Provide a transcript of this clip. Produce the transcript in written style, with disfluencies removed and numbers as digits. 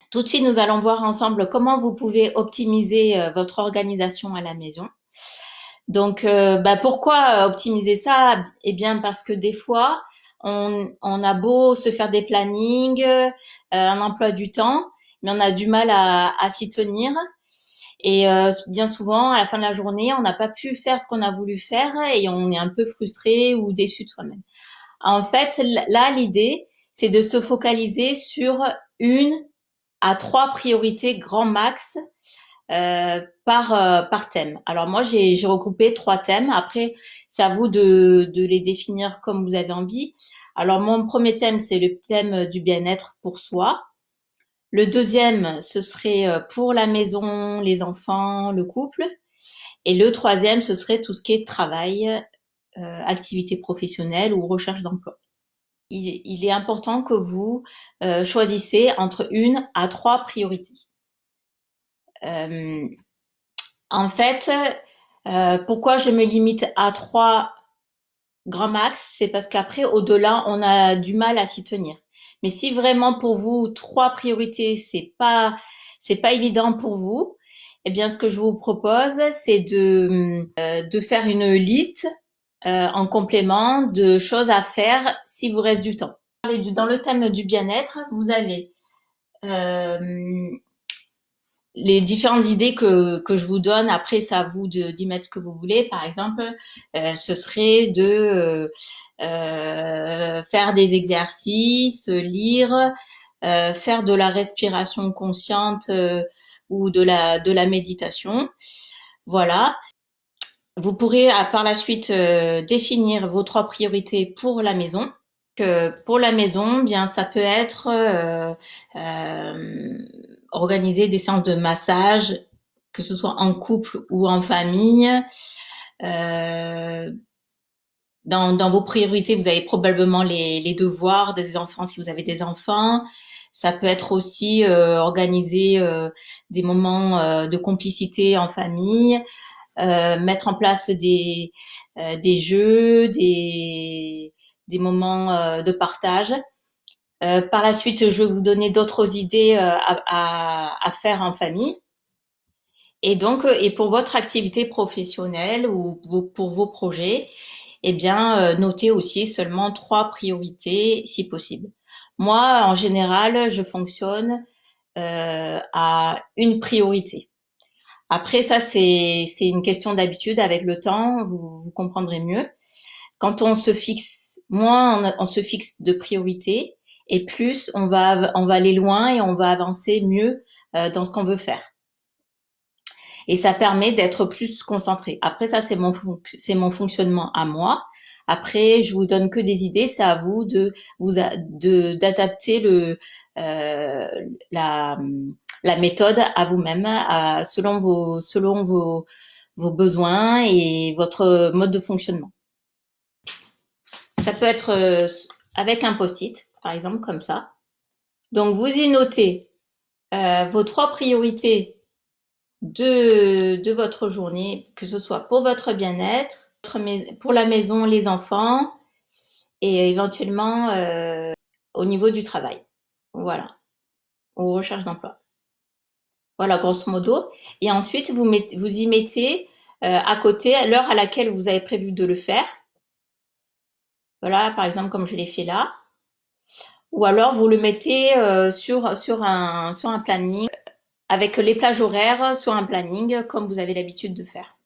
Tout de suite, nous allons voir ensemble comment vous pouvez optimiser votre organisation à la maison. Donc, pourquoi optimiser ça? Eh bien, parce que des fois, on a beau se faire des plannings, un emploi du temps, mais on a du mal à s'y tenir. Et bien souvent, à la fin de la journée, on n'a pas pu faire ce qu'on a voulu faire et on est un peu frustré ou déçu de soi-même. En fait, là, l'idée, c'est de se focaliser sur une à trois priorités grand max par thème. Alors moi, j'ai regroupé trois thèmes. Après, c'est à vous de les définir comme vous avez envie. Alors mon premier thème, c'est le thème du bien-être pour soi. Le deuxième, ce serait pour la maison, les enfants, le couple. Et le troisième, ce serait tout ce qui est travail, activité professionnelle ou recherche d'emploi. Il est important que vous choisissez entre une à trois priorités. Euh, En fait, pourquoi je me limite à trois grands max, c'est parce qu'après, au-delà, on a du mal à s'y tenir. Mais si vraiment pour vous, trois priorités, c'est pas évident pour vous, eh bien, ce que je vous propose, c'est de faire une liste en complément de choses à faire s'il vous reste du temps. Dans le thème du bien-être, vous allez euh, les différentes idées que je vous donne. Après, c'est à vous d'y mettre ce que vous voulez. Par exemple, ce serait de faire des exercices, lire, faire de la respiration consciente ou de la méditation. Voilà. Vous pourrez par la suite définir vos trois priorités pour la maison. Pour la maison, bien ça peut être organiser des séances de massage, que ce soit en couple ou en famille. Euh, dans vos priorités, vous avez probablement les devoirs des enfants si vous avez des enfants. Ça peut être aussi organiser des moments de complicité en famille, mettre en place des jeux, des moments de partage. Par la suite, je vais vous donner d'autres idées à faire en famille. Et donc, et pour votre activité professionnelle ou pour vos projets, eh bien, notez aussi seulement trois priorités si possible. Moi, en général, je fonctionne à une priorité. Après, ça, c'est une question d'habitude. Avec le temps, vous comprendrez mieux. Quand on se fixe, moins on se fixe de priorités et plus on va aller loin et on va avancer mieux dans ce qu'on veut faire. Et ça permet d'être plus concentré. Après, ça, c'est mon fonctionnement à moi. Après, je vous donne que des idées. C'est à vous d'adapter euh, la, la méthode à vous-même, selon vos besoins et votre mode de fonctionnement. Ça peut être avec un post-it, par exemple, comme ça. Donc, vous y notez vos trois priorités de votre journée, que ce soit pour votre bien-être, pour la maison, les enfants et éventuellement au niveau du travail. Voilà, aux recherches d'emploi. Voilà, grosso modo. Et ensuite, vous y mettez à côté l'heure à laquelle vous avez prévu de le faire. Voilà, par exemple, comme je l'ai fait là. Ou alors, vous le mettez sur un planning avec les plages horaires sur un planning comme vous avez l'habitude de faire.